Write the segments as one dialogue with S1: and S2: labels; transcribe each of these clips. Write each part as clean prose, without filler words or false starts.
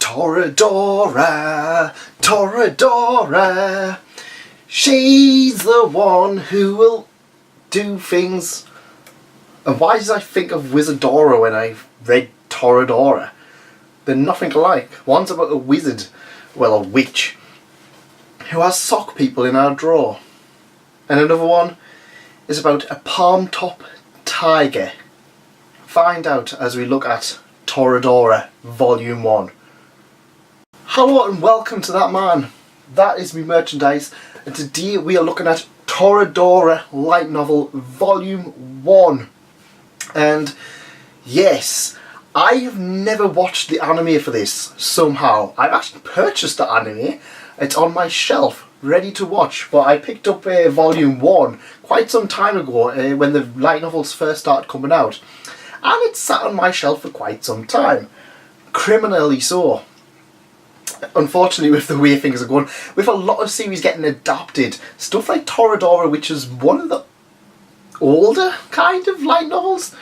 S1: Toradora, Toradora, she's the one who will do things. And why did I think of Wizardora when I read Toradora? They're nothing alike. One's about a wizard, well, a witch, who has sock people in her drawer. And another one is about a palm top tiger. Find out as we look at Toradora Volume 1. Hello and welcome to that man. That is me merchandise, and today we are looking at Toradora Light Novel Volume 1. And yes, I have never watched the anime for this somehow. I've actually purchased the anime. It's on my shelf, ready to watch, but I picked up Volume 1 quite some time ago when the light novels first started coming out. And it sat on my shelf for quite some time. Criminally so. Unfortunately, with the way things are going, with a lot of series getting adapted, stuff like Toradora, which is one of the older kind of light novels,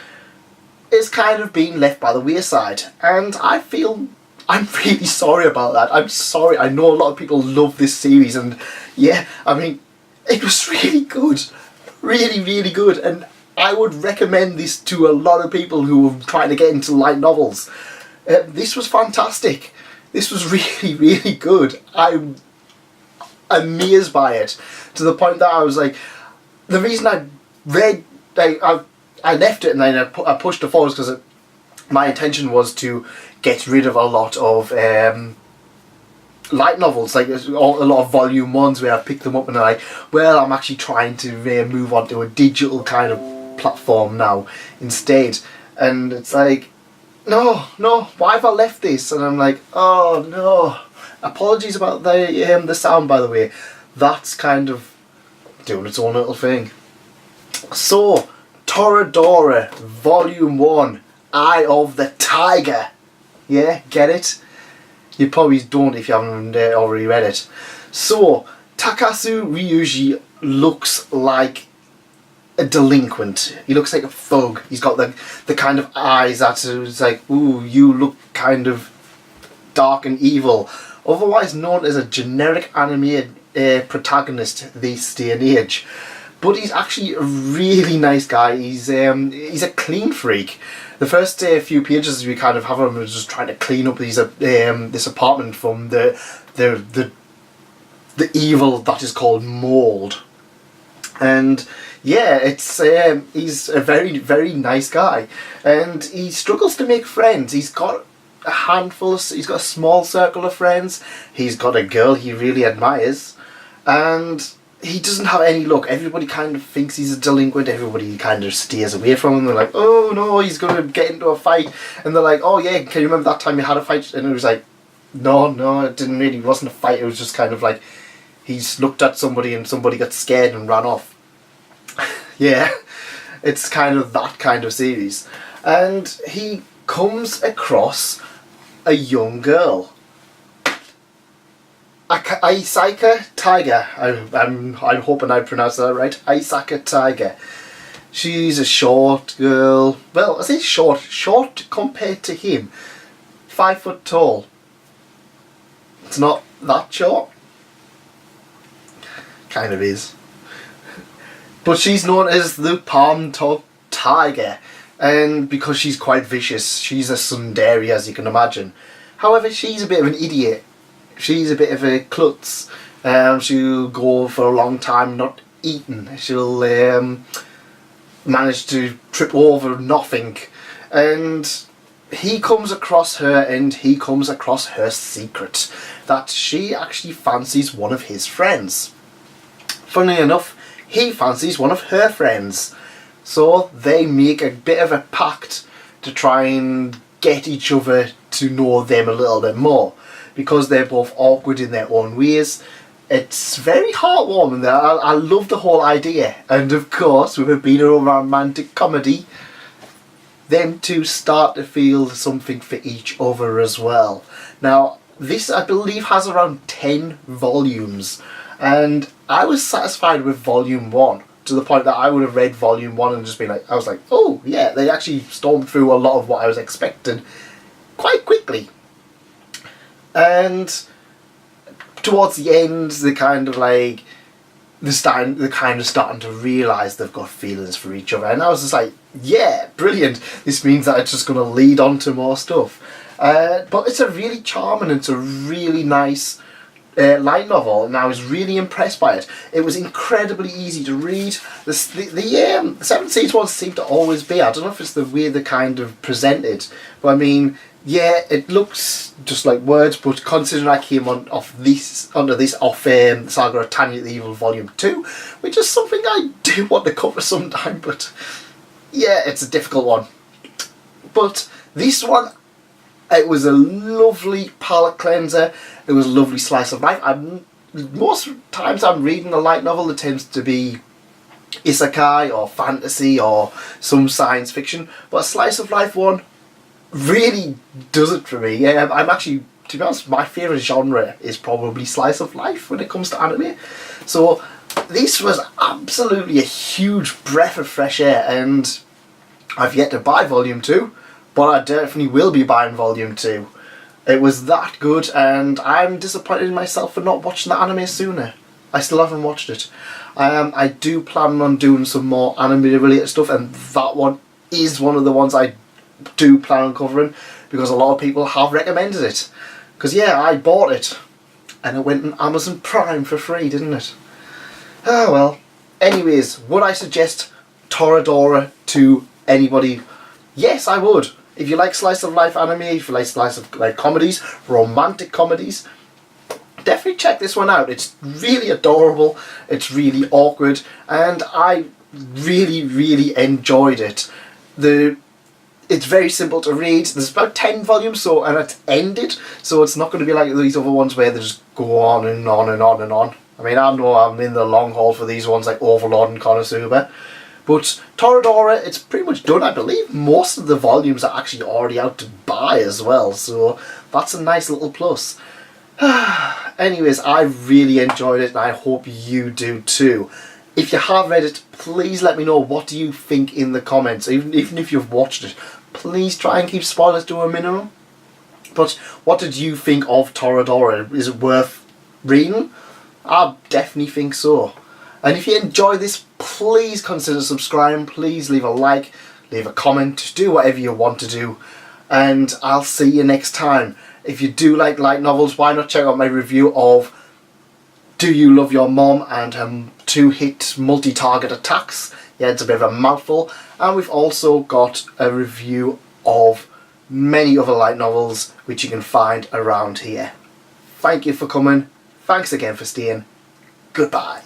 S1: is kind of being left by the wayside. And I'm really sorry about that. I'm sorry. I know a lot of people love this series, and yeah, I mean, it was really good. Really, really good. And I would recommend this to a lot of people who are trying to get into light novels. This was fantastic. This was really, really good. I'm amazed by it, to the point that I was like, the reason I read, I left it and then I pushed it forward because my intention was to get rid of a lot of light novels, like a lot of volume 1s where I picked them up and I'm like, well, I'm actually trying to move on to a digital kind of platform now instead. And it's like, no, why have I left this? And I'm like, oh no, apologies about the sound, by the way. That's kind of doing its own little thing. So, Toradora Volume 1, Eye of the Taiga. Yeah, get it? You probably don't if you haven't already read it. So, Takasu Ryuji looks like a delinquent. He looks like a thug. He's got the kind of eyes that is like, ooh, you look kind of dark and evil. Otherwise known as a generic anime protagonist this day and age. But he's actually a really nice guy. He's a clean freak. The first few pages we kind of have him just trying to clean up these this apartment from the evil that is called mold. And yeah, it's he's a very, very nice guy, and he struggles to make friends. He's got a handful. He's got a small circle of friends. He's got a girl he really admires, and he doesn't have any luck. Everybody kind of thinks he's a delinquent. Everybody kind of steers away from him. They're like, oh no, he's going to get into a fight. And they're like, oh yeah, can you remember that time you had a fight? And it was like, no, it didn't really. It wasn't a fight. It was just kind of like he's looked at somebody and somebody got scared and ran off. Yeah, it's kind of that kind of series. And he comes across a young girl. Aisaka Taiga. I'm hoping I pronounced that right. Aisaka Taiga. She's a short girl. Well, I say short compared to him. 5 foot tall. It's not that short. Kind of is. But she's known as the palm top tiger, and because she's quite vicious, she's a tsundere, as you can imagine. However, she's a bit of an idiot. She's a bit of a klutz. She'll go for a long time not eating. She'll manage to trip over nothing. And he comes across her, and he comes across her secret, that she actually fancies one of his friends. Funnily enough, he fancies one of her friends. So they make a bit of a pact to try and get each other to know them a little bit more, because they're both awkward in their own ways. It's very heartwarming. I love the whole idea. And of course, with it being a romantic comedy, them two start to feel something for each other as well. Now, this I believe has around 10 volumes. And I was satisfied with Volume 1, to the point that I would have read Volume 1 and just been like, I was like, oh yeah, they actually stormed through a lot of what I was expecting quite quickly. And towards the end, they're kind of like, they're kind of starting to realise they've got feelings for each other. And I was just like, yeah, brilliant. This means that it's just going to lead on to more stuff. But it's a really charming, it's a really nice light novel, and I was really impressed by it. It was incredibly easy to read. The Seven Seas ones seem to always be. I don't know if it's the way they kind of present it, but I mean, yeah, it looks just like words, but considering I came onto this off Saga of Tanya the Evil Volume 2, which is something I do want to cover sometime, but yeah, it's a difficult one. But this one, it was a lovely palate cleanser. It was a lovely slice of life. Most times I'm reading a light novel, it tends to be isekai or fantasy or some science fiction, but a slice of life one really does it for me. Yeah, I'm actually, to be honest, my favourite genre is probably slice of life when it comes to anime. So this was absolutely a huge breath of fresh air, and I've yet to buy Volume 2, but I definitely will be buying Volume 2. It was that good, and I'm disappointed in myself for not watching the anime sooner. I still haven't watched it. I do plan on doing some more anime related stuff, and that one is one of the ones I do plan on covering, because a lot of people have recommended it. Because yeah, I bought it, and it went on Amazon Prime for free, didn't it? Oh well. Anyways, would I suggest Toradora to anybody? Yes, I would. If you like slice of life anime, if you like slice of life comedies, romantic comedies, definitely check this one out. It's really adorable, it's really awkward, and I really enjoyed it. It's very simple to read. There's about 10 volumes, and it's ended, so it's not going to be like these other ones where they just go on and on and on and on. I mean, I know I'm in the long haul for these ones like Overlord and Konosuba, but Toradora, it's pretty much done. I believe most of the volumes are actually already out to buy as well, so that's a nice little plus. Anyways, I really enjoyed it, and I hope you do too. If you have read it, please let me know what do you think in the comments. Even if you've watched it, please try and keep spoilers to a minimum. But what did you think of Toradora? Is it worth reading? I definitely think so. And if you enjoy this, please consider subscribing. Please leave a like, leave a comment, do whatever you want to do. And I'll see you next time. If you do like light novels, why not check out my review of Do You Love Your Mom and her 2-hit multi-target attacks. Yeah, it's a bit of a mouthful. And we've also got a review of many other light novels which you can find around here. Thank you for coming. Thanks again for staying. Goodbye.